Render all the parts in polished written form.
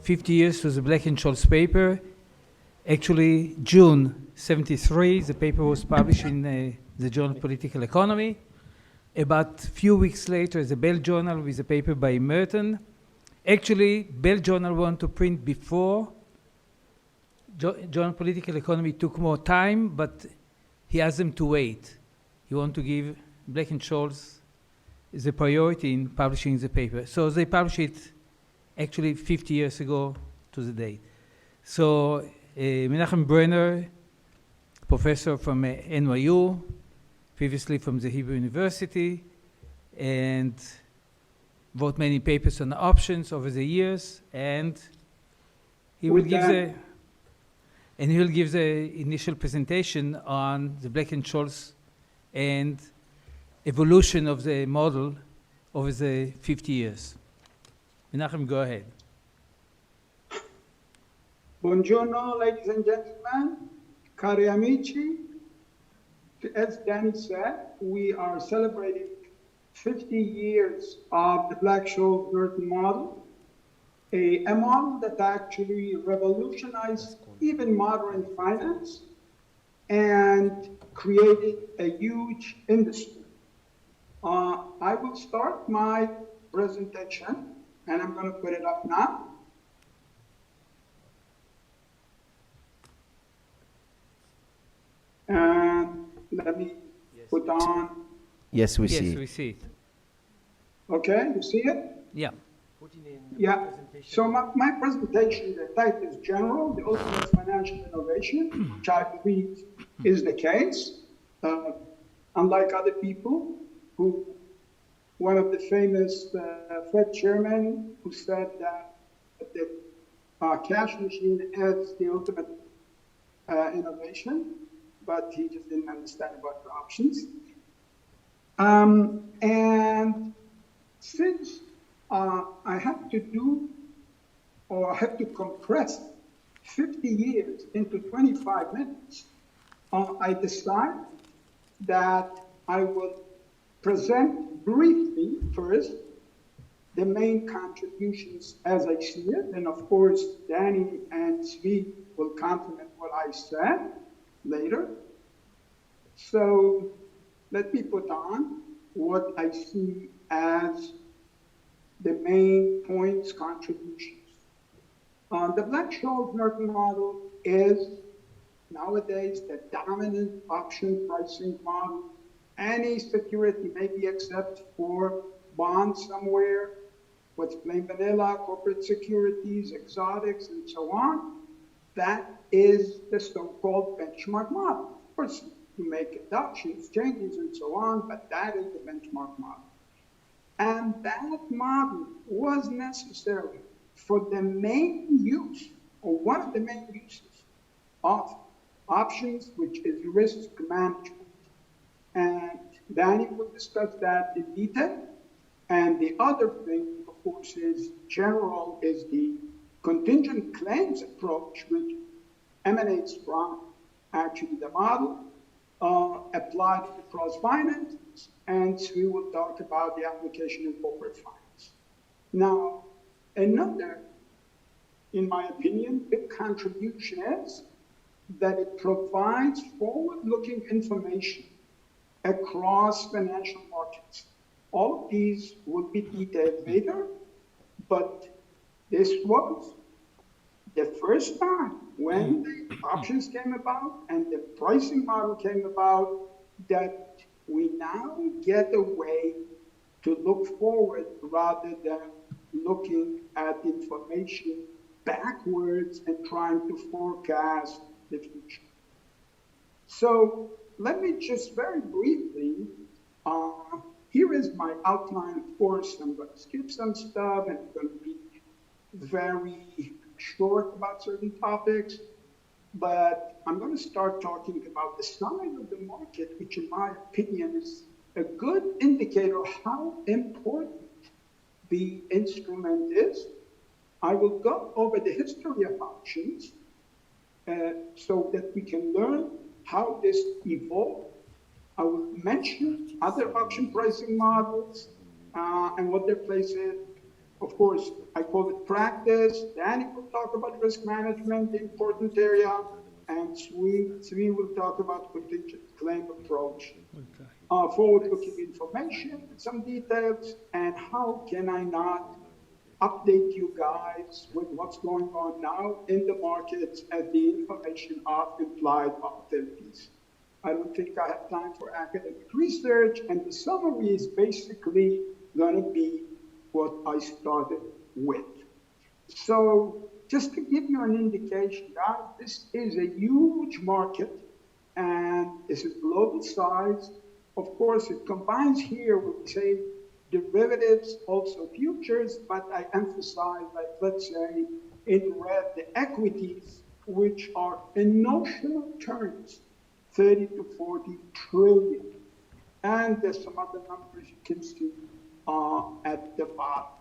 50 years to the Black and Scholes paper. Actually, June 73, the paper was published in the Journal of Political Economy. About a few weeks later, the Bell Journal with a paper by Merton. Actually, Bell Journal wanted to print before. Journal of Political Economy took more time, but he asked them to wait. He wanted to give Black and Scholes the priority in publishing the paper. So they published it actually 50 years ago to the date. So Menachem Brenner, professor from NYU, previously from the Hebrew University, and wrote many papers on options over the years, and he will give the initial presentation on the Black and Scholes and evolution of the model over the 50 years. Menachem, go ahead. Buongiorno, ladies and gentlemen, cari amici. As Danny said, we are celebrating 50 years of the Black-Scholes-Merton model, a model that actually revolutionized even modern finance and created a huge industry. I will start my presentation, and I'm going to put it up now. And let me put on. Yes, we see. Yes, we see it. Okay, you see it? Yeah. Yeah. So my presentation, the type is general, the ultimate financial innovation, which I believe is the case. Unlike other people who, one of the famous Fed chairmen who said that the cash machine is the ultimate innovation, but he just didn't understand about the options. And since I have to do, or I have to compress 50 years into 25 minutes, I decide that I will present briefly first the main contributions as I see it, and of course Danny and Zvi will complement what I said later. So let me put on what I see as the main points, contributions. The Black-Scholes-Merton model is nowadays the dominant option pricing model. Any security, maybe except for bonds somewhere, what's plain vanilla, corporate securities, exotics, and so on, that is the so-called benchmark model. Of course, you make adoptions, changes, and so on, but that is the benchmark model. And that model was necessary for the main use, or one of the main uses of options, which is risk management. And Danny will discuss that in detail. And the other thing, of course, is general, is the contingent claims approach, which emanates from actually the model applied across finance, and we will talk about the application in corporate finance. Now, another, in my opinion, big contribution is that it provides forward-looking information across financial markets. All of these will be detailed later, but this was the first time when the options came about and the pricing model came about that we now get a way to look forward rather than looking at information backwards and trying to forecast the future. So let me just very briefly, here is my outline. Of course, I'm going to skip some stuff and I'm going to be very short about certain topics, but I'm going to start talking about the size of the market, which in my opinion is a good indicator of how important the instrument is. I will go over the history of options so that we can learn how this evolved. I will mention other option pricing models and what their place is. Of course, I call it practice. Danny will talk about risk management, the important area, and Sri will talk about contingent claim approach. Forward-looking information, some details, and how can I not update you guys with what's going on now in the markets as the information of implied volatilities. I don't think I have time for academic research, and the summary is basically going to be what I started with. So just to give you an indication, guys, this is a huge market, and this is global size. Of course, it combines here with, say, derivatives, also futures, but I emphasize, like, let's say, in red, the equities, which are in notional terms, 30 to 40 trillion. And there's some other numbers you can see at the bottom.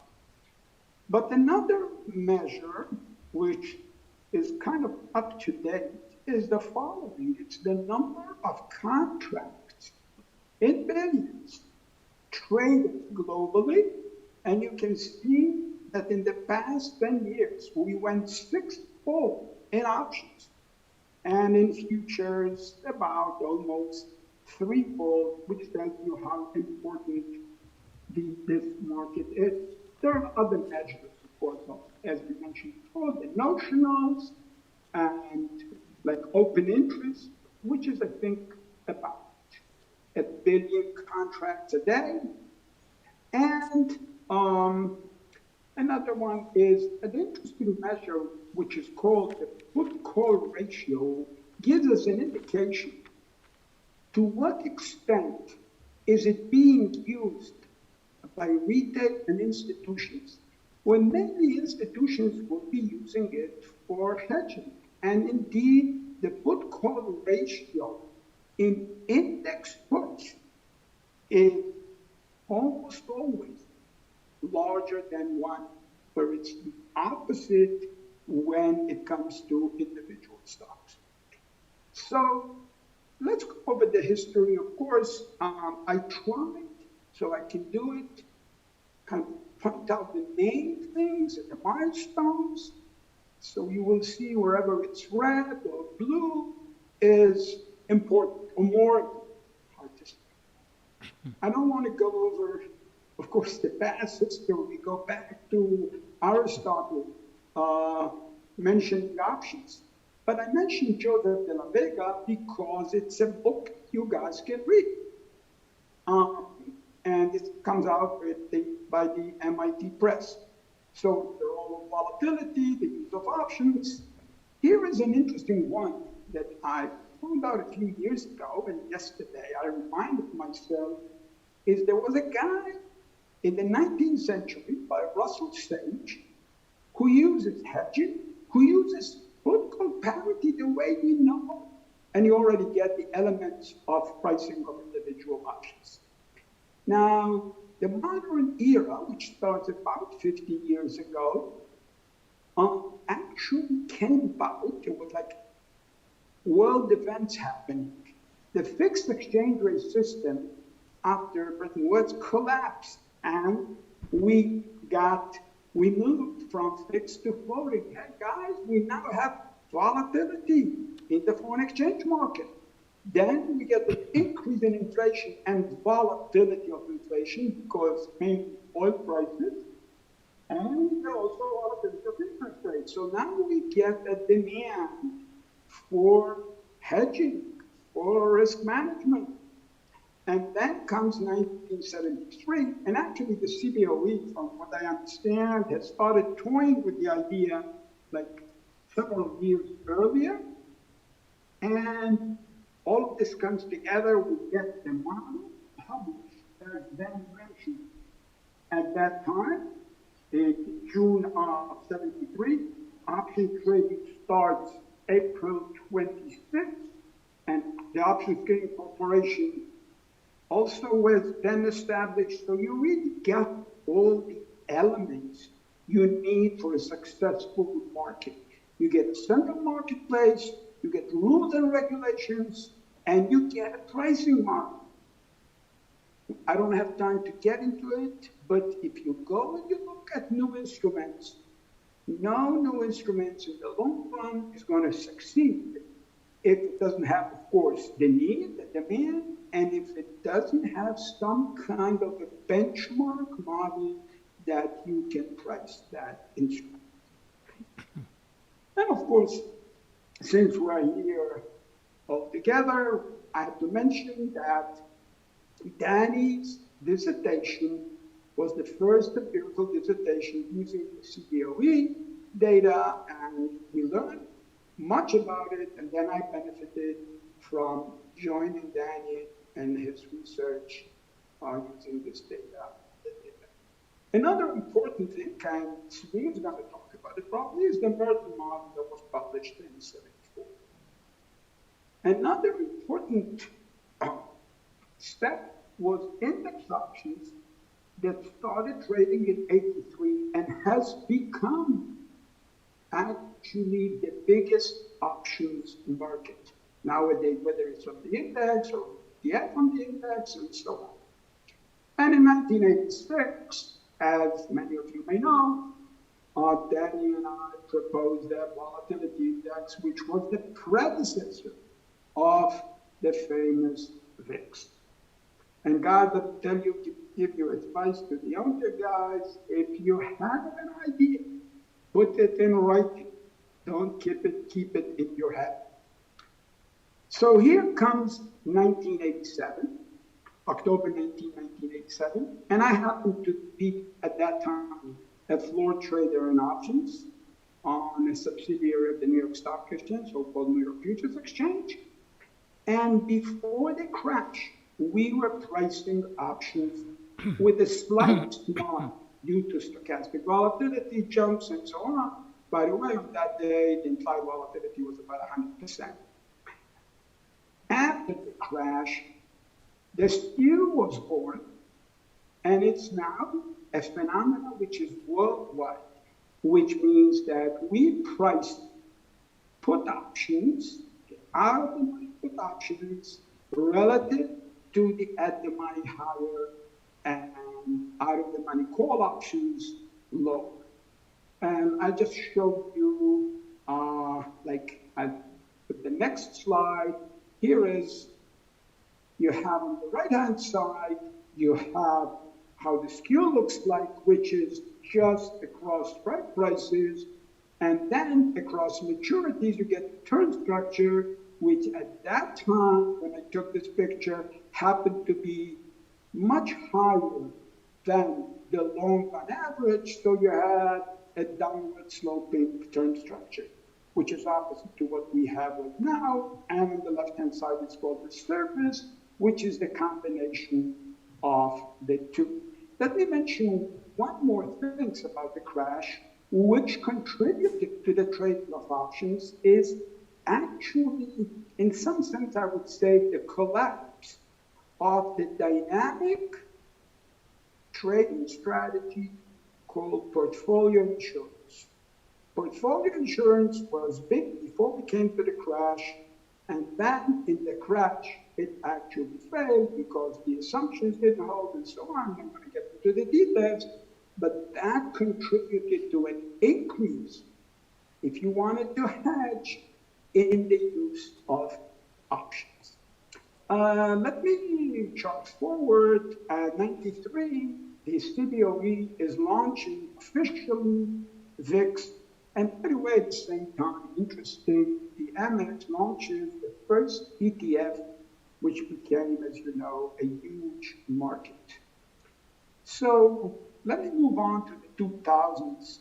But another measure, which is kind of up to date, is the following. It's the number of contracts in billions traded globally, and you can see that in the past 10 years, we went sixfold in options, and in futures, about almost threefold, which tells you how important this market is. There are other measures, of course, as we mentioned before, the notionals, and like open interest, which is, I think, about 1 billion contracts a day. And another one is an interesting measure, which is called the put-call ratio, gives us an indication to what extent is it being used by retail and institutions, when many institutions will be using it for hedging. And indeed, the put-call ratio in index puts is almost always larger than 1, where it's the opposite when it comes to individual stocks. So let's go over the history. Of course, I tried, so I can do it, kind of point out the main things and the milestones. So you will see wherever it's red or blue is important or more hard to say. I don't want to go over, of course, the past history. We go back to Aristotle mentioning options. But I mentioned Joseph de la Vega because it's a book you guys can read. And it comes out by the MIT Press. So they're all about volatility, the use of options. Here is an interesting one that I found out a few years ago, and yesterday I reminded myself, is there was a guy in the 19th century by Russell Sage who uses hedging, who uses put-call parity the way we know, and you already get the elements of pricing of individual options. Now, the modern era, which starts about 50 years ago, actually came about. It was like world events happening. The fixed exchange rate system after Bretton Woods collapsed, and we moved from fixed to floating. Hey guys, we now have volatility in the foreign exchange market. Then we get the increase in inflation and volatility of inflation because mainly oil prices, and also volatility of interest rates. So now we get a demand for hedging, for risk management. And then comes 1973, and actually the CBOE, from what I understand, has started toying with the idea like several years earlier. And all of this comes together, we get the model published, as then mentioned. At that time, in June of 73, option trading starts April 26th, and the Options Trading Corporation also was then established. So you really get all the elements you need for a successful market. You get a central marketplace, you get rules and regulations, and you get a pricing model. I don't have time to get into it, but if you go and you look at new instruments, no new instruments in the long run is going to succeed if it doesn't have, of course, the need, the demand, and if it doesn't have some kind of a benchmark model that you can price that instrument. And of course, since we're here all together, I have to mention that Danny's dissertation was the first empirical dissertation using the CDOE data, and we learned much about it, and then I benefited from joining Danny and his research using this data. Another important thing, and Sri is going to talk about it probably, is the Merton model that was published in 1974. Another important step was index options that started trading in 1983 and has become actually the biggest options market nowadays, whether it's on the index or ETF on the index and so on. And in 1986, as many of you may know, Danny and I proposed that volatility index, which was the predecessor of the famous VIX. And God, let me tell you, give you advice to the younger guys, if you have an idea, put it in writing. Don't keep it in your head. So here comes 1987, October 19, 1987, and I happened to be, at that time, a floor trader in options on a subsidiary of the New York Stock Exchange, so-called New York Futures Exchange. And before the crash, we were pricing options with a slight smile due to stochastic volatility jumps and so on. By the way, on that day, the implied volatility was about 100%. After the crash, the skew was born, and it's now a phenomenon which is worldwide, which means that we priced put options, out of the money put options, relative to the at the money higher and out of the money call options lower. And I just showed you, the next slide. Here is, you have on the right-hand side, you have how the skew looks like, which is just across strike prices, and then across maturities, you get the turn structure, which at that time, when I took this picture, happened to be much higher than the long on average, so you had a downward sloping turn structure, which is opposite to what we have right now. And on the left-hand side, it's called the surface, which is the combination of the two. Let me mention one more thing about the crash, which contributed to the trading of options, is actually, in some sense, I would say, the collapse of the dynamic trading strategy called portfolio insurance. Portfolio insurance was big before we came to the crash, and then in the crash, it actually failed because the assumptions didn't hold and so on. I'm going to get into the details, but that contributed to an increase, if you wanted to hedge, in the use of options. Let me chart forward. At 93, the CBOE is launching officially VIX. And by the way, at the same time, interesting, the MX launches the first ETF, which became, as you know, a huge market. So let me move on to the 2000s.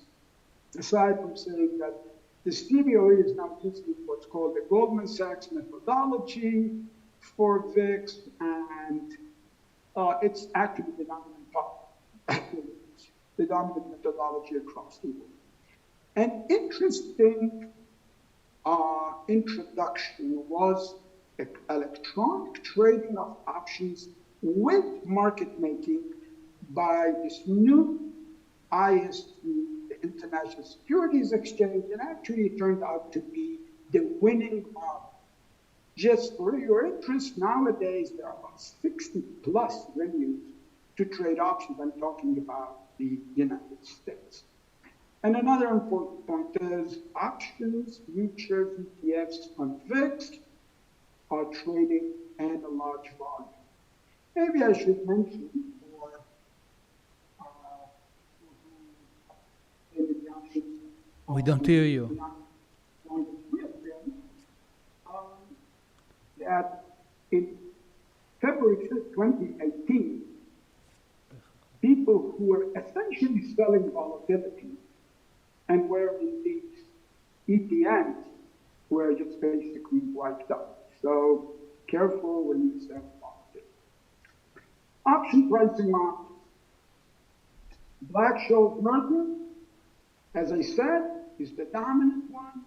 Aside from saying that the CBOE is now using what's called the Goldman Sachs methodology for VIX, and it's actually the dominant methodology across the world. An interesting introduction was electronic trading of options with market making by this new ISE, the International Securities Exchange, and actually it turned out to be the winning model. Just for your interest, nowadays there are about 60 plus venues to trade options. I'm talking about the United States. And another important point is options, futures, ETFs on VIX are trading at a large volume. Maybe I should mention for we don't hear you. That in February 5th, 2018, people who were essentially selling volatility and were in these ETNs were just basically wiped out. So careful when you sell volatility. Option pricing markets. Black-Scholes merger, as I said, is the dominant one.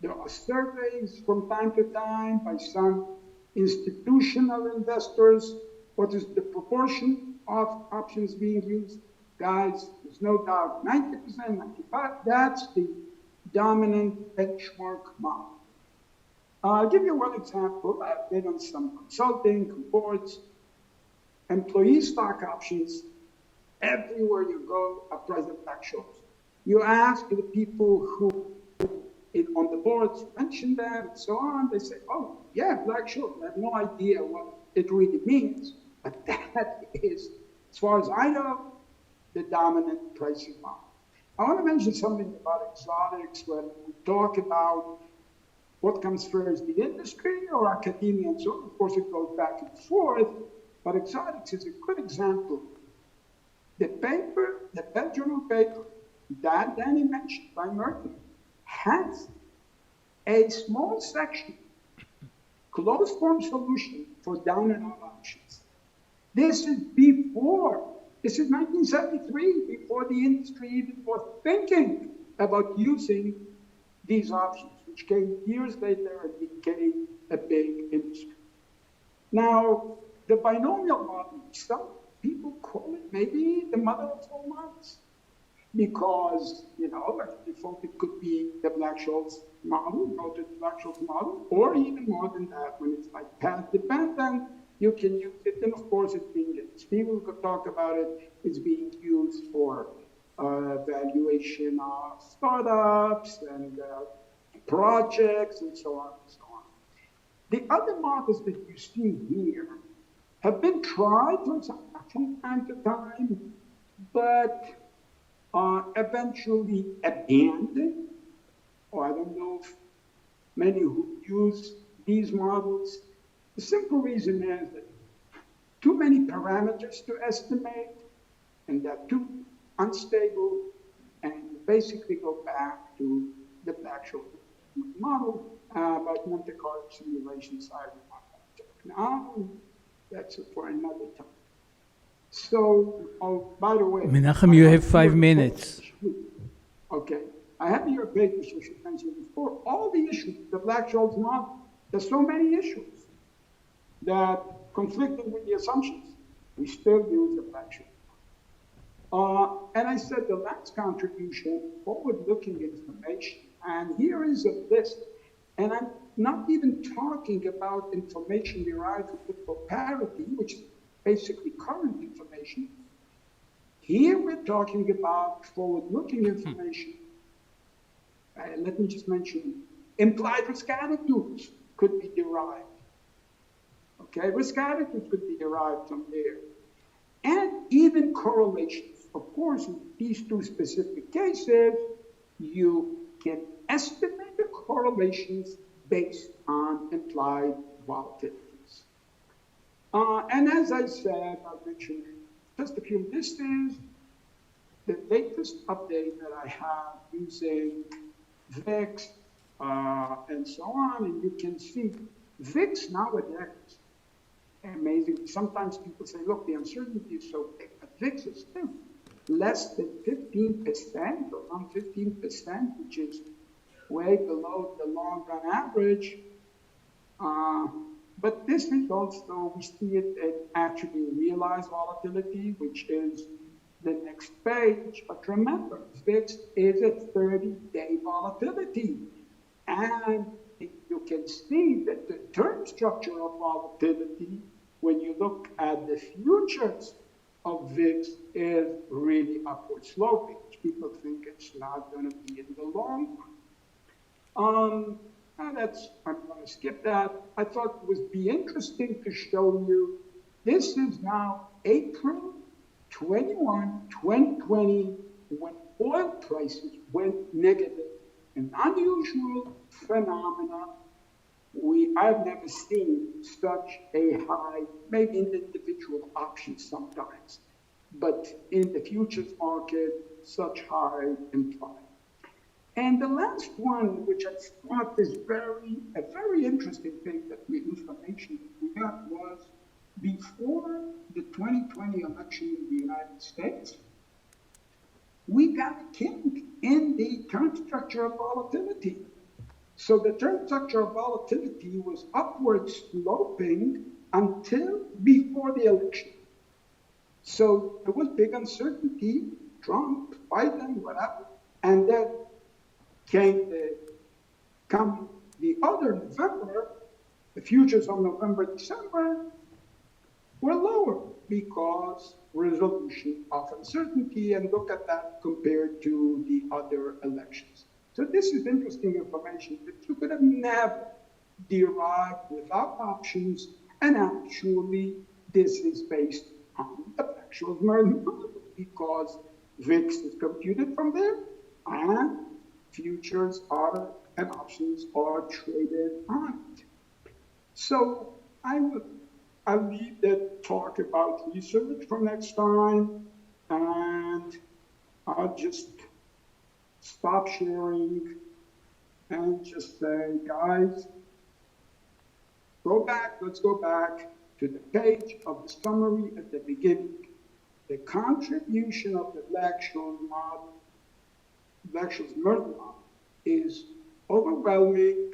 There are surveys from time to time by some institutional investors. What is the proportion of options being used? Guys, there's no doubt 90%, 95%, that's the dominant benchmark model. I'll give you one example. I've been on some consulting boards. Employee stock options, everywhere you go, are present Black-Scholes. You ask the people who on the boards mention that and so on, they say, oh, yeah, Black-Scholes. I have no idea what it really means, but that is, as far as I know, the dominant pricing model. I want to mention something about exotics when we talk about what comes first, the industry or academia and so on. Of course, it goes back and forth, but exotics is a good example. The paper, the Belgian paper that Danny mentioned by Merton, has a small section, closed form solution for down and out options. This is 1973, before the industry even was thinking about using these options, which came years later and became a big industry. Now, the binomial model, some people call it maybe the mother of all models, because, by default, it could be the Black-Scholes model, go to the Black-Scholes model, or even more than that, when it's like path dependent, you can use it, and of course it's being used. People could talk about it, it's being used for valuation of startups and projects and so on and so on. The other models that you see here have been tried from time to time, but eventually abandoned, or I don't know if many who use these models. The simple reason is that too many parameters to estimate, and they're too unstable, and basically go back to the Black-Scholes model about Monte Carlo simulations. I will not talk now. That's for another time. So, by the way, Menachem, you have 5 minutes. Okay, I have your papers, you should mention before. All the issues, the Black-Scholes model, there's so many issues that conflicting with the assumptions. We still use the Black-Scholes model. And I said the last contribution, forward-looking information, and here is a list. And I'm not even talking about information derived from parity, which is basically current information. Here we're talking about forward-looking information. Let me just mention, implied risk attitudes could be derived. Okay, risk attitudes could be derived from there. And even correlations. Of course, in these two specific cases, you can estimate the correlations based on implied volatilities. And as I said, I mentioned just a few. This is the latest update that I have using VIX and so on. And you can see VIX nowadays, amazing. Sometimes people say, look, the uncertainty is so big, but VIX is still less than 15%, around 15%, which is way below the long run average. But this is also, we see it at actually realized volatility, which is the next page. But remember, VIX is a 30-day volatility. And you can see that the term structure of volatility, when you look at the futures of VIX, is really upward sloping. People think it's not going to be in the long run. And I'm going to skip that. I thought it would be interesting to show you, this is now April 21, 2020, when oil prices went negative. An unusual phenomena. I've never seen such a high, maybe in individual options sometimes, but in the futures market, such high implied. And the last one, which I thought is a very interesting thing information that we got, was before the 2020 election in the United States, we got a kink in the term structure of volatility. So the term structure of volatility was upward sloping until before the election. So there was big uncertainty, Trump, Biden, whatever, and then come the other November, the futures on November, December were lower because resolution of uncertainty, and look at that compared to the other elections. So this is interesting information that you could have never derived without options, and actually this is based on the actual model because VIX is computed from there, and futures are and options are traded on it. So I'll leave that talk about research for next time, and I'll just stop sharing and just say, guys, let's go back to the page of the summary at the beginning. The contribution of the Black-Scholes model is overwhelming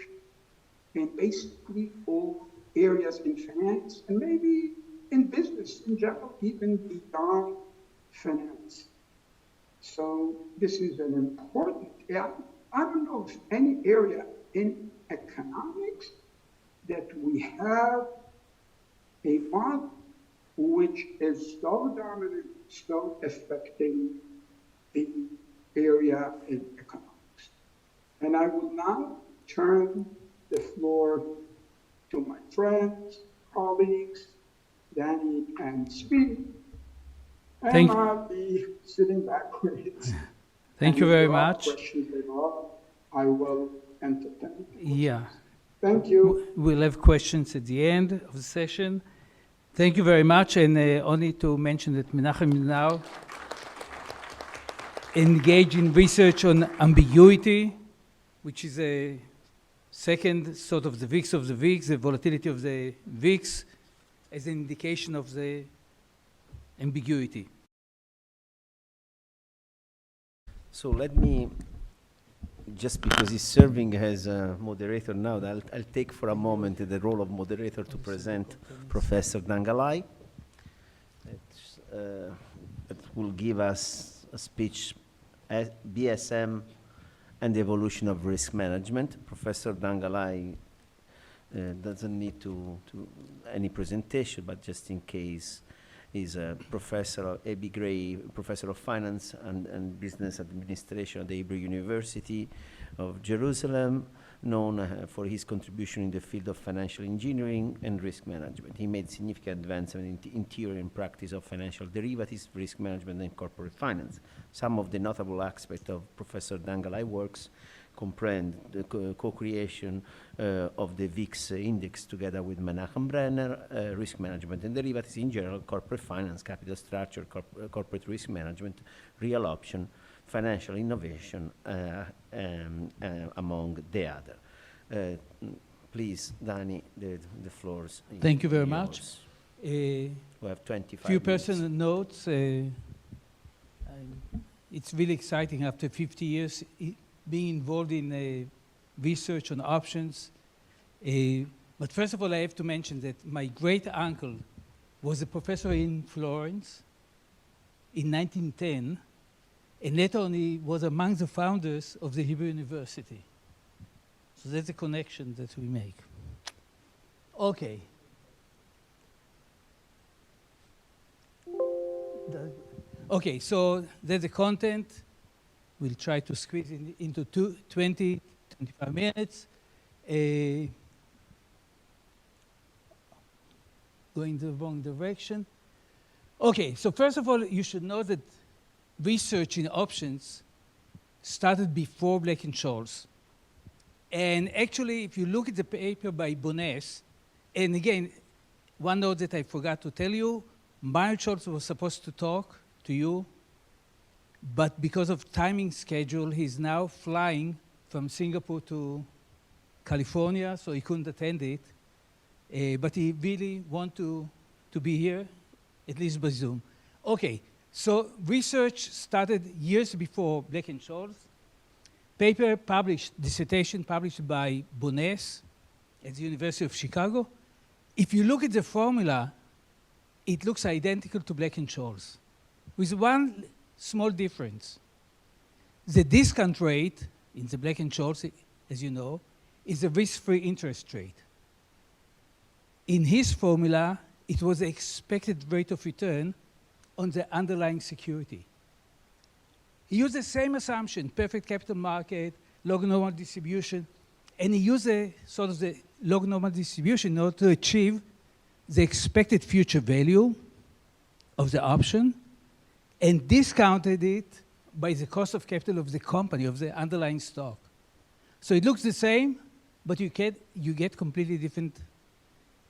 in basically all areas in finance and maybe in business in general, even beyond finance. So this is an important area. I don't know of any area in economics that we have a model which is so dominant, so affecting the area in economics. And I will now turn the floor to my friends, colleagues, Danny and Zvi. And I'll be sitting back with it. Thank you very much. Questions later on, I will entertain. Yeah. Thank you. We'll have questions at the end of the session. Thank you very much. And only to mention that Menachem is now engaged in research on ambiguity, which is a second sort of the VIX, the volatility of the VIX as an indication of the ambiguity. So let me, just because he's serving as a moderator now, I'll take for a moment the role of moderator to present Professor Dangalai. That will give us a speech, BSM and the evolution of risk management. Professor Dangalai doesn't need to any presentation, but just in case, he's a professor, A.B. Gray, professor of finance and business administration at the Hebrew University of Jerusalem, known for his contribution in the field of financial engineering and risk management. He made significant advancement in theory and practice of financial derivatives, risk management, and corporate finance. Some of the notable aspects of Professor Dangalai's works comprehend the co-creation of the VIX index together with Menachem Brenner, risk management and derivatives in general, corporate finance, capital structure, corporate risk management, real option, financial innovation, among the other. Please, Danny, the floor's Thank you very much. We have 25 few minutes. personal notes. It's really exciting after 50 years being involved in research on options. But first of all, I have to mention that my great uncle was a professor in Florence in 1910, and later on he was among the founders of the Hebrew University. So that's a connection that we make. Okay. Okay, so there's the content. We'll try to squeeze it into 20, 25 minutes. Going the wrong direction. Okay, so first of all, you should know that research in options started before Black and Scholes. And actually, if you look at the paper by Bones, and again, one note that I forgot to tell you, Mario Scholz was supposed to talk to you, but because of timing schedule, he's now flying from Singapore to California, so he couldn't attend it. But he really want to be here, at least by Zoom. Okay, so research started years before Black and Scholes. Paper published, dissertation published by Bones at the University of Chicago. If you look at the formula, it looks identical to Black and Scholes, with one small difference. The discount rate in the Black and Scholes, as you know, is a risk-free interest rate. In his formula, it was the expected rate of return on the underlying security. He used the same assumption, perfect capital market, log normal distribution, and he used the log normal distribution in order to achieve the expected future value of the option and discounted it by the cost of capital of the company, of the underlying stock. So it looks the same, but you get completely different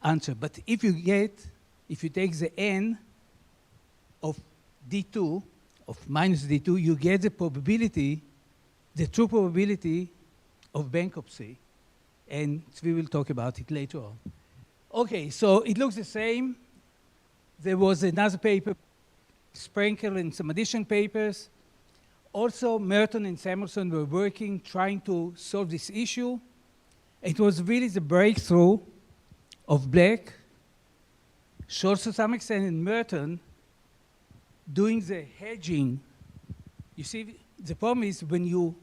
answer. But if you take the n of D2, of minus D2, you get the probability, the true probability of bankruptcy. And we will talk about it later on. Okay, so it looks the same. There was another paper, Sprenkel and some additional papers. Also, Merton and Samuelson were working, trying to solve this issue. It was really the breakthrough of Black, Scholes to some extent, and Merton doing the hedging. You see, the problem is when you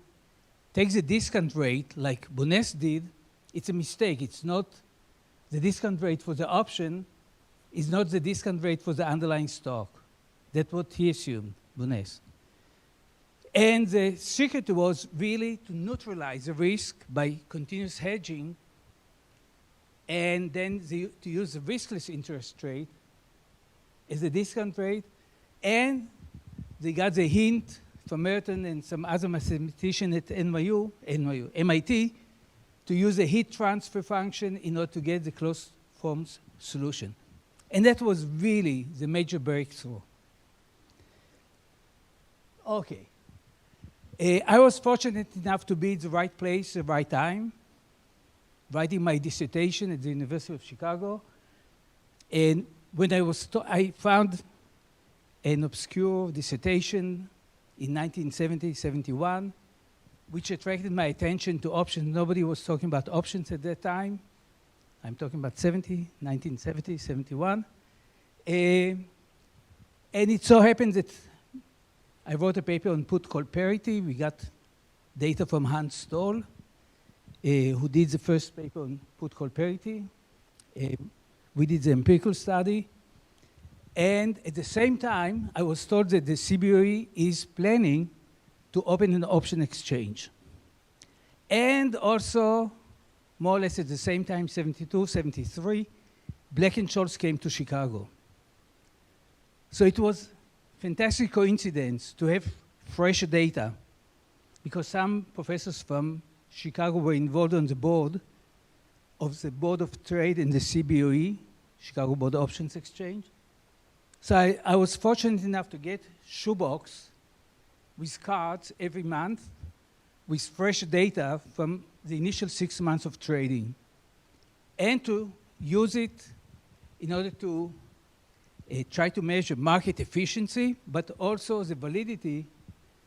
take the discount rate, like Bones did, it's a mistake. It's not the discount rate for the option is not the discount rate for the underlying stock. That's what he assumed, Bones. And the secret was really to neutralize the risk by continuous hedging and then to use the riskless interest rate as the discount rate. And they got the hint from Merton and some other mathematician at MIT, to use a heat transfer function in order to get the closed forms solution. And that was really the major breakthrough. Okay. I was fortunate enough to be at the right place at the right time, writing my dissertation at the University of Chicago. And when I found an obscure dissertation in 1970, 71, which attracted my attention to options. Nobody was talking about options at that time. I'm talking about 1970, 71. And it so happened that I wrote a paper on put-call parity. We got data from Hans Stoll, who did the first paper on put-call parity. We did the empirical study. And at the same time, I was told that the CBOE is planning to open an option exchange. And also, more or less at the same time, 72, 73, Black and Scholes came to Chicago. So it was a fantastic coincidence to have fresh data, because some professors from Chicago were involved on the board of the Board of Trade and the CBOE, Chicago Board Options Exchange. So I was fortunate enough to get shoebox with cards every month with fresh data from the initial 6 months of trading, and to use it in order to try to measure market efficiency, but also the validity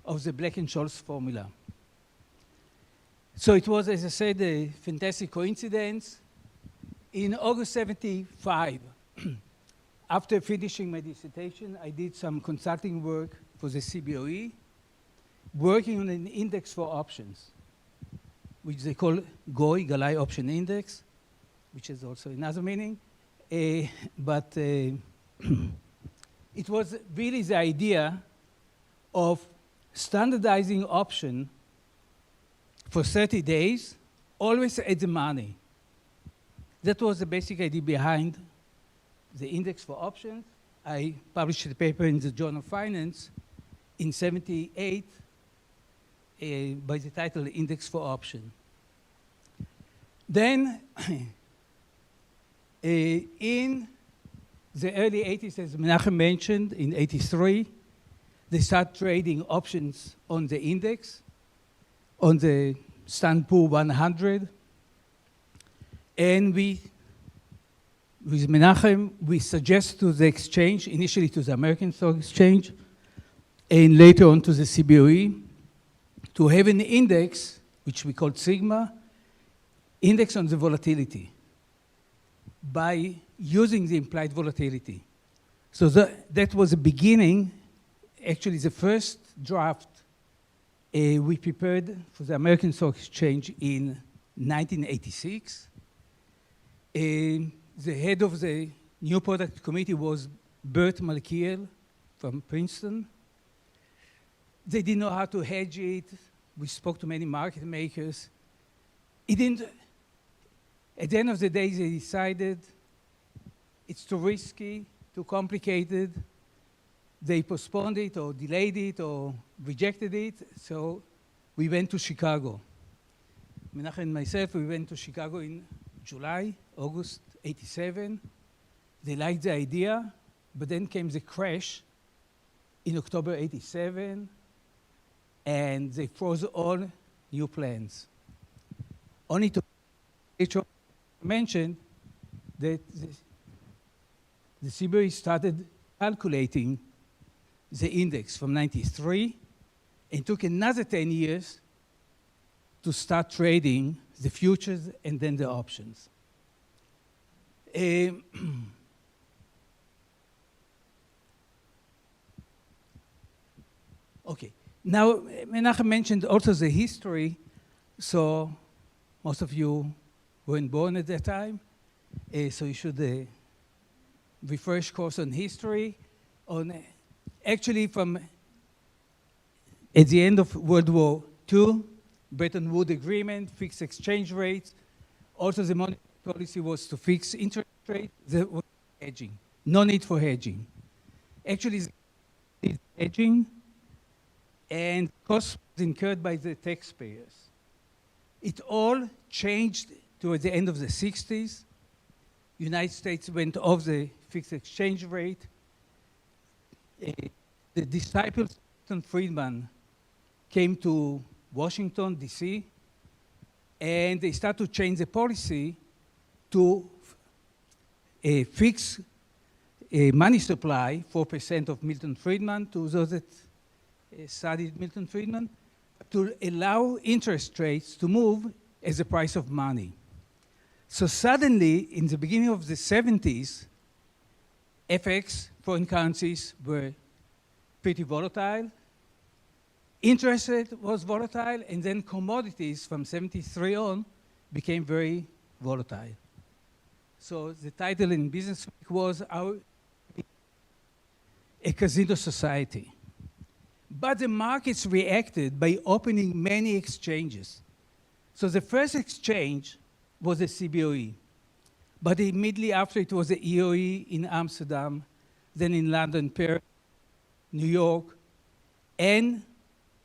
of the Black and Scholes formula. So it was, as I said, a fantastic coincidence. In August 75, after finishing my dissertation, I did some consulting work for the CBOE, working on an index for options, which they call GOI, Galai Option Index. which is also another meaning. But it was really the idea of standardizing option for 30 days, always at the money. That was the basic idea behind the index for options. I published a paper in the Journal of Finance in '78 by the title Index for Option. Then, in the early 80s, as Menachem mentioned, in '83, they start trading options on the index, on the Standard & Poor's 100. And we, with Menachem, we suggest to the exchange, initially to the American Stock Exchange, and later on to the CBOE, to have an index, which we called Sigma, index on the volatility, by using the implied volatility. So that was the beginning, actually the first draft we prepared for the American Stock Exchange in 1986. The head of the new product committee was Bert Malkiel from Princeton. They didn't know how to hedge it. We spoke to many market makers. It didn't. At the end of the day, they decided it's too risky, too complicated. They postponed it or delayed it or rejected it. So we went to Chicago. Menachem and myself, we went to Chicago in August '87. They liked the idea, but then came the crash in October '87, and they froze all new plans. Only to mention that the CBOE started calculating the index from '93 and took another 10 years to start trading the futures and then the options. Okay, now Menachem mentioned also the history, so most of you weren't born at that time, so you should refresh course on history. Actually, from at the end of World War II, Bretton Woods Agreement, fixed exchange rates. Also, the monetary policy was to fix interest rates. There was hedging, no need for hedging. Actually, hedging and costs incurred by the taxpayers. It all changed toward the end of the '60s. United States went off the fixed exchange rate. The disciples of Milton Friedman came to Washington, D.C., and they started to change the policy to fix a money supply, 4% of Milton Friedman, to those that studied Milton Friedman, to allow interest rates to move as the price of money. So suddenly, in the beginning of the '70s, FX, foreign currencies, were pretty volatile. Interest rate was volatile, and then commodities from '73 on became very volatile. So the title in Business Week was A Casino Society. But the markets reacted by opening many exchanges. So the first exchange was the CBOE. But immediately after it was the EOE in Amsterdam, then in London, Paris, New York, and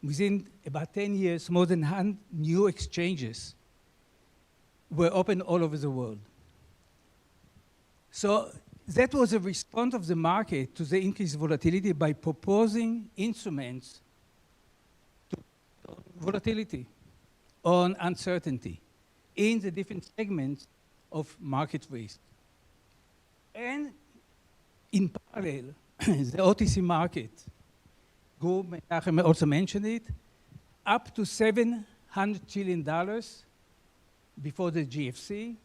within about 10 years, more than 100 new exchanges were opened all over the world. So that was a response of the market to the increased volatility by proposing instruments to volatility, on uncertainty in the different segments of market risk. And in parallel, the OTC market grew, Menachem also mentioned it, up to $700 trillion before the GFC.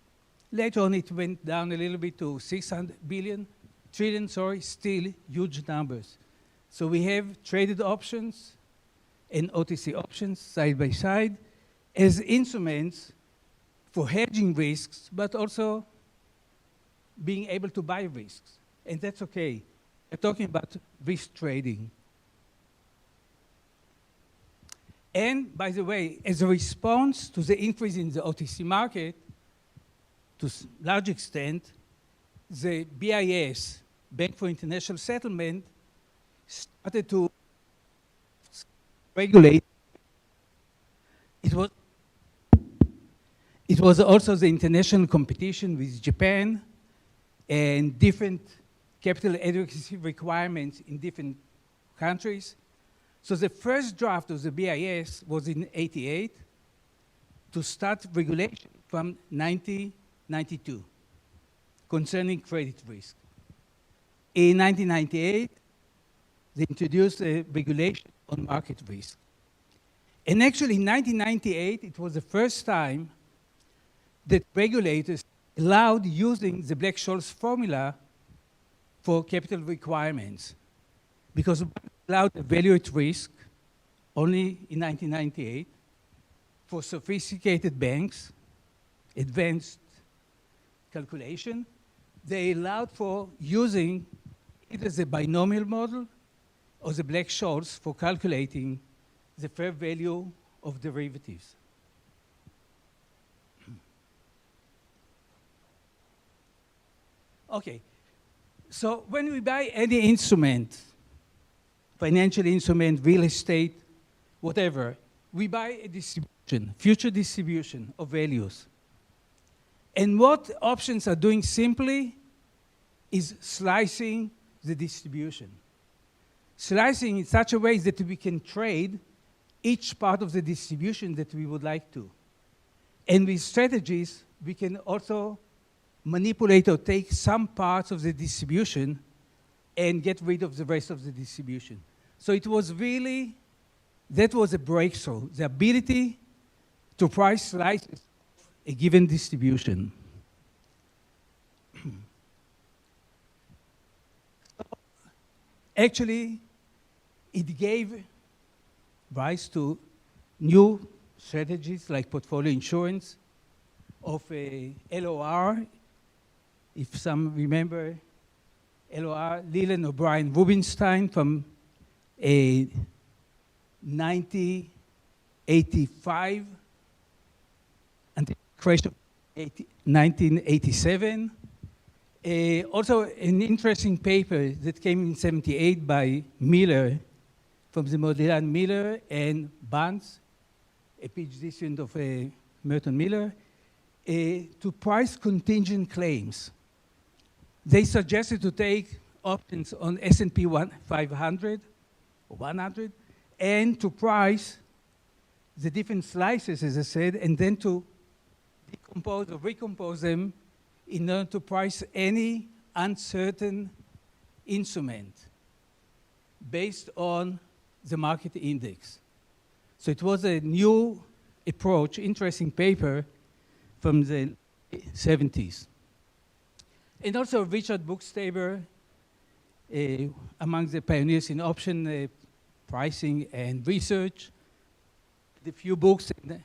Later on, it went down a little bit to 600 trillion, still huge numbers. So we have traded options and OTC options side by side as instruments for hedging risks, but also being able to buy risks. And that's okay. We're talking about risk trading. And by the way, as a response to the increase in the OTC market, to a large extent, the BIS, Bank for International Settlement, started to regulate. It was also the international competition with Japan and different capital adequacy requirements in different countries. So the first draft of the BIS was in '88 to start regulation from 1992 concerning credit risk. In 1998, they introduced a regulation on market risk. And actually in 1998, it was the first time that regulators allowed using the Black-Scholes formula for capital requirements, because allowed evaluate risk only in 1998 for sophisticated banks, advanced calculation. They allowed for using either the binomial model or the Black-Scholes for calculating the fair value of derivatives. Okay, so when we buy any instrument, financial instrument, real estate, whatever, we buy a distribution, future distribution of values. And what options are doing simply is slicing the distribution. Slicing in such a way that we can trade each part of the distribution that we would like to. And with strategies, we can also manipulate or take some parts of the distribution and get rid of the rest of the distribution. So it was really, that was a breakthrough, the ability to price slices a given distribution. Actually, it gave rise to new strategies like portfolio insurance of a LOR. If some remember LOR, Leland O'Brien Rubinstein from 1985 until the crash of 1987. Also an interesting paper that came in '78 by Miller, from the Modellan Miller and Barnes, a PhD student of Merton Miller, to price contingent claims. They suggested to take options on S&P 500 or 100 and to price the different slices, as I said, and then to decompose or recompose them in order to price any uncertain instrument based on the market index. So it was a new approach, interesting paper from the 70s. And also Richard Buchstaber, among the pioneers in option pricing and research, the few books, and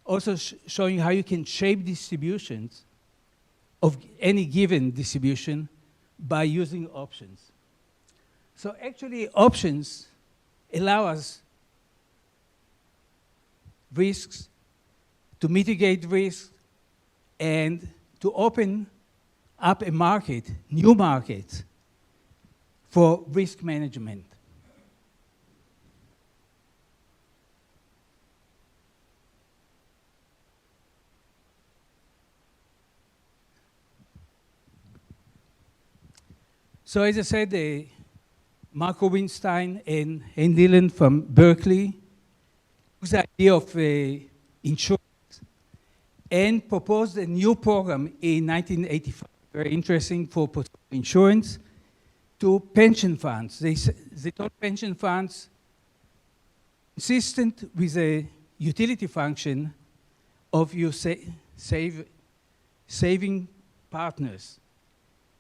also showing how you can shape distributions of any given distribution by using options. So actually options allow us risks, to mitigate risks, and to open up a market, new markets, for risk management. So as I said, Mark Rubinstein and Leland from Berkeley took the idea of insurance and proposed a new program in 1985, very interesting, for insurance to pension funds. They told pension funds, consistent with a utility function of your saving partners,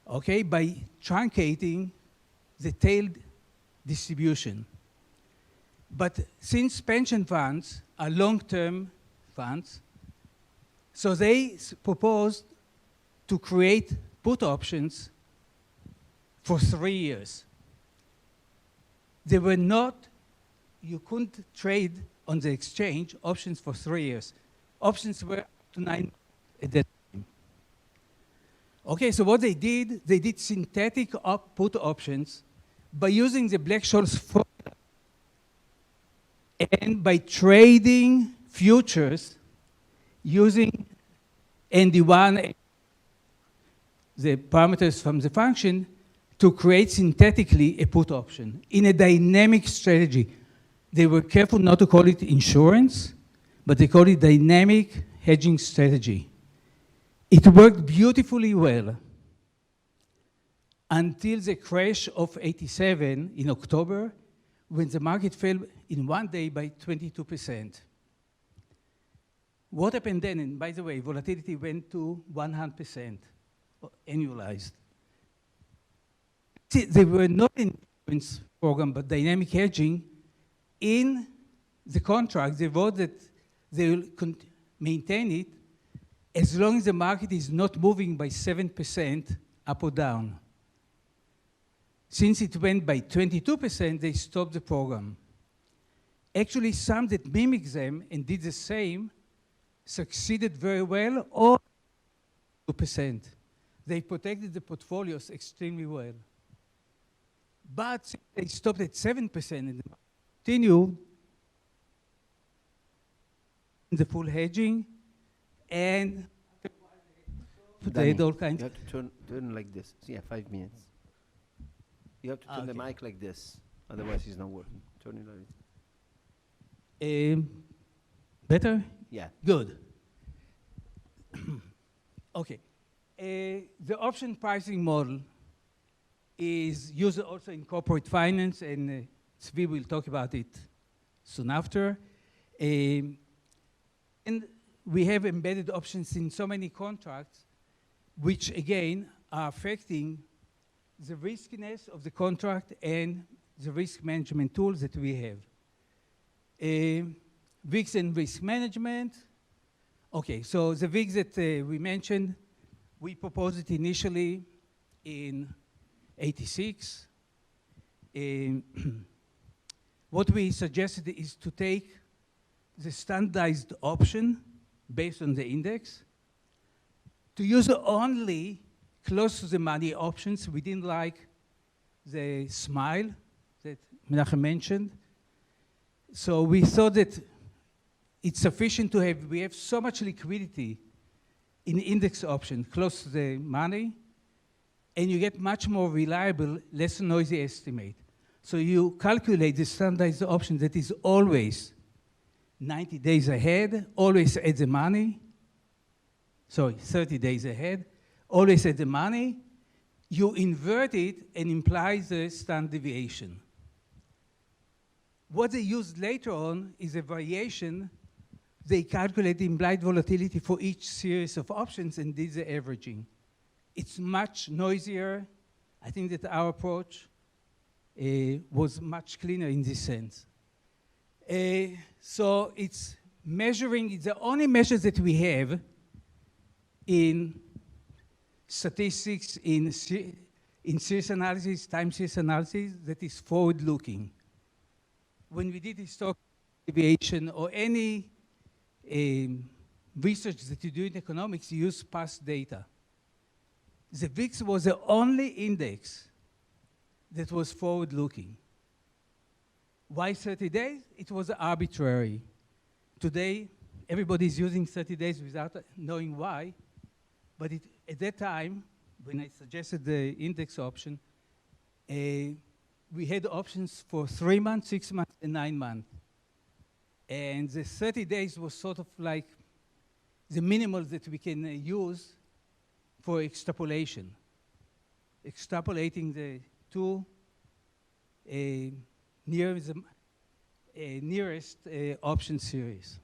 okay, by truncating the tailed distribution. But since pension funds are long-term funds, so they proposed to create put options for 3 years. They were not, you couldn't trade on the exchange options for 3 years. Options were up to 9 at that time. Okay, so what they did synthetic put options by using the Black-Scholes formula and by trading futures using ND1, the parameters from the function, to create synthetically a put option in a dynamic strategy. They were careful not to call it insurance, but they called it dynamic hedging strategy. It worked beautifully well until the crash of '87 in October, when the market fell in 1 day by 22%. What happened then? And by the way, volatility went to 100% annualized. See, they were not in insurance program, but dynamic hedging. In the contract, they wrote that they will maintain it as long as the market is not moving by 7% up or down. Since it went by 22%, they stopped the program. Actually, some that mimicked them and did the same succeeded very well, or 2%. They protected the portfolios extremely well. But they stopped at 7% and continued the full hedging, and they had all kinds. You have to turn like this. Yeah, 5 minutes. You have to turn the mic like this, otherwise it's not working. Turn it like this. Better? Yeah. Good. Okay. The option pricing model is used also in corporate finance, and Zvi will talk about it soon after. And we have embedded options in so many contracts, which again are affecting the riskiness of the contract and the risk management tools that we have. VIX and risk management. Okay, so the VIX that we mentioned, we proposed it initially in '86. What we suggested is to take the standardized option based on the index, to use only close to the money options. We didn't like the smile that Menachem mentioned. So we thought that it's sufficient to have, we have so much liquidity in index option close to the money, and you get much more reliable, less noisy estimate. So you calculate the standardized option that is always 90 days ahead, always at the money. Sorry, 30 days ahead, always at the money. You invert it and imply the standard deviation. What they used later on is a variation. They calculate the implied volatility for each series of options and did the averaging. It's much noisier. I think that our approach was much cleaner in this sense. So it's measuring, it's the only measures that we have in statistics, in series analysis, time series analysis, that is forward-looking. When we did historical deviation or any research that you do in economics, you use past data. The VIX was the only index that was forward-looking. Why 30 days? It was arbitrary. Today, everybody's using 30 days without knowing why. But at that time, when I suggested the index option, we had options for 3 months, 6 months, and 9 months. And the 30 days was sort of like the minimal that we can use for extrapolation. Extrapolating the two nearest option series.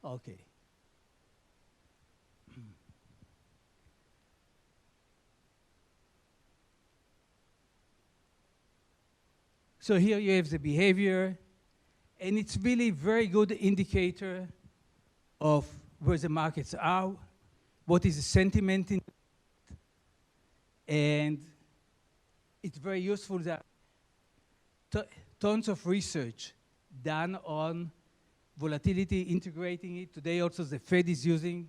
Okay. So here you have the behavior, and it's really very good indicator of where the markets are, what is the sentiment in And it's very useful that tons of research done on volatility, integrating it. Today also the Fed is using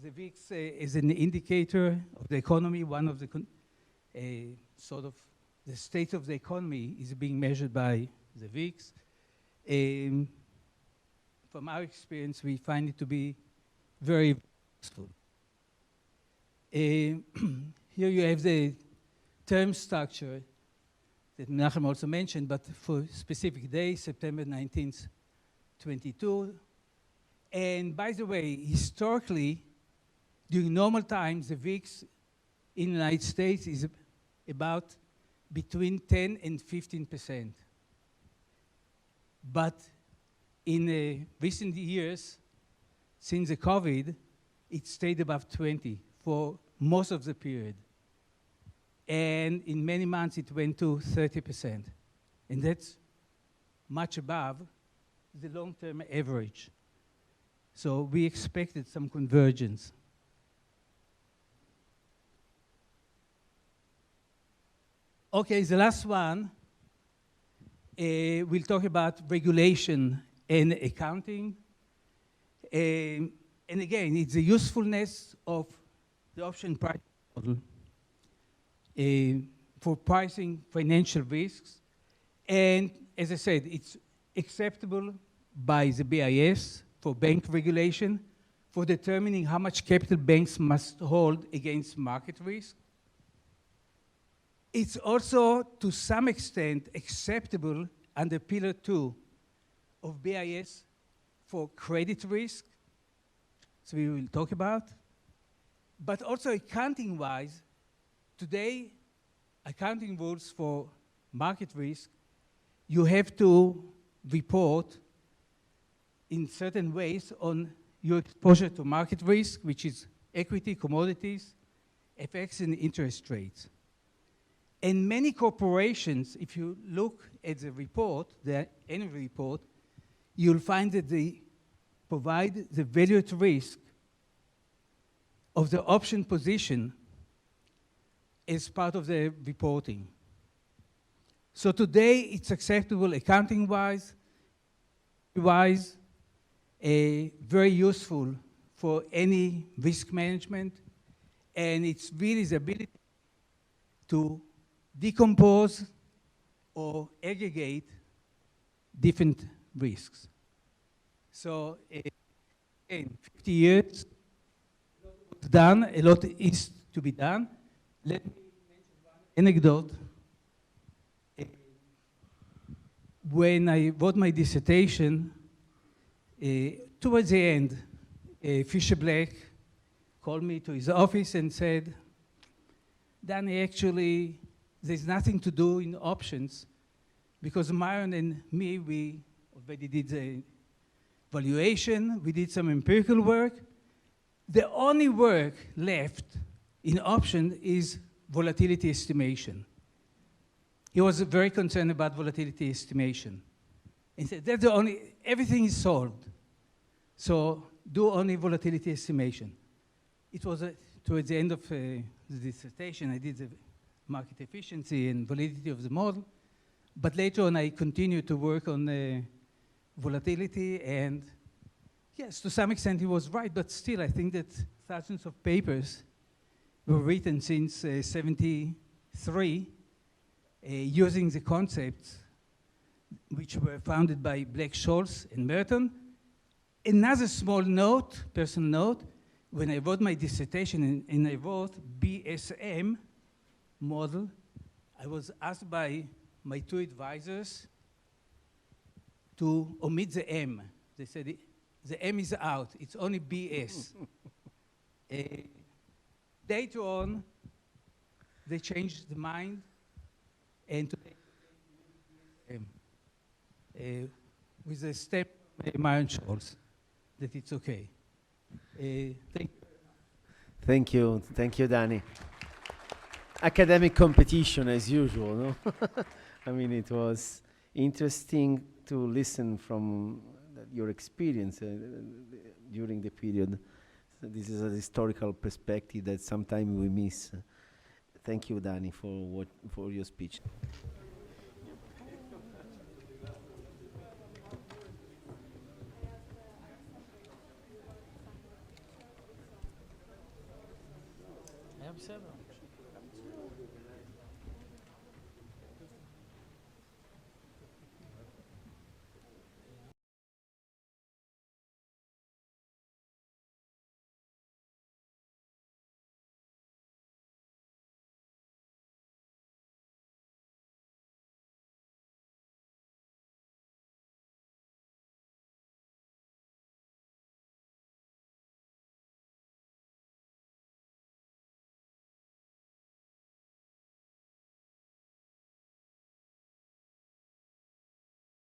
the VIX as an indicator of the economy. One of the sort of the state of the economy is being measured by the VIX. From our experience, we find it to be very useful. Here you have the term structure that Menachem also mentioned, but for specific day, September 19th, 22. And by the way, historically, during normal times, the VIX in the United States is about between 10 and 15%. But in recent years, since the COVID, it stayed above 20 for most of the period. And in many months, it went to 30%. And that's much above the long-term average. So we expected some convergence. Okay, the last one, we'll talk about regulation and accounting. And again, it's the usefulness of the option price model for pricing financial risks. And as I said, it's acceptable by the BIS for bank regulation for determining how much capital banks must hold against market risk. It's also, to some extent, acceptable under Pillar 2 of BIS for credit risk, so we will talk about. But also accounting-wise, today, accounting rules for market risk, you have to report in certain ways on your exposure to market risk, which is equity, commodities, FX, and interest rates. And many corporations, if you look at the report, the annual report, you'll find that they provide the value at risk of the option position as part of the reporting. So today, it's acceptable accounting-wise, very useful for any risk management, and it's really the ability to decompose or aggregate different risks. So in 50 years, done, a lot is to be done. Let me mention one anecdote. When I wrote my dissertation, towards the end, Fisher Black called me to his office and said, Danny, actually, there's nothing to do in options because Myron and me, we already did the valuation, we did some empirical work. The only work left in option is volatility estimation. He was very concerned about volatility estimation. He said, that's the only, everything is solved. So do only volatility estimation. It was towards the end of the dissertation, I did the market efficiency and validity of the model. But later on, I continued to work on volatility. And yes, to some extent, he was right. But still, I think that thousands of papers were written since 73 using the concepts which were founded by Black, Scholes, and Merton. Another small note, personal note, when I wrote my dissertation and I wrote BSM model, I was asked by my two advisors to omit the M. They said, the M is out, it's only BS. Later on, they changed the mind, and today, with a step by Myron Scholes, that it's okay. Thank you, Danny. Academic competition as usual, no? I mean, it was interesting to listen from your experience during the period. So this is a historical perspective that sometimes we miss. Thank you, Danny, for your speech. היה בסדר.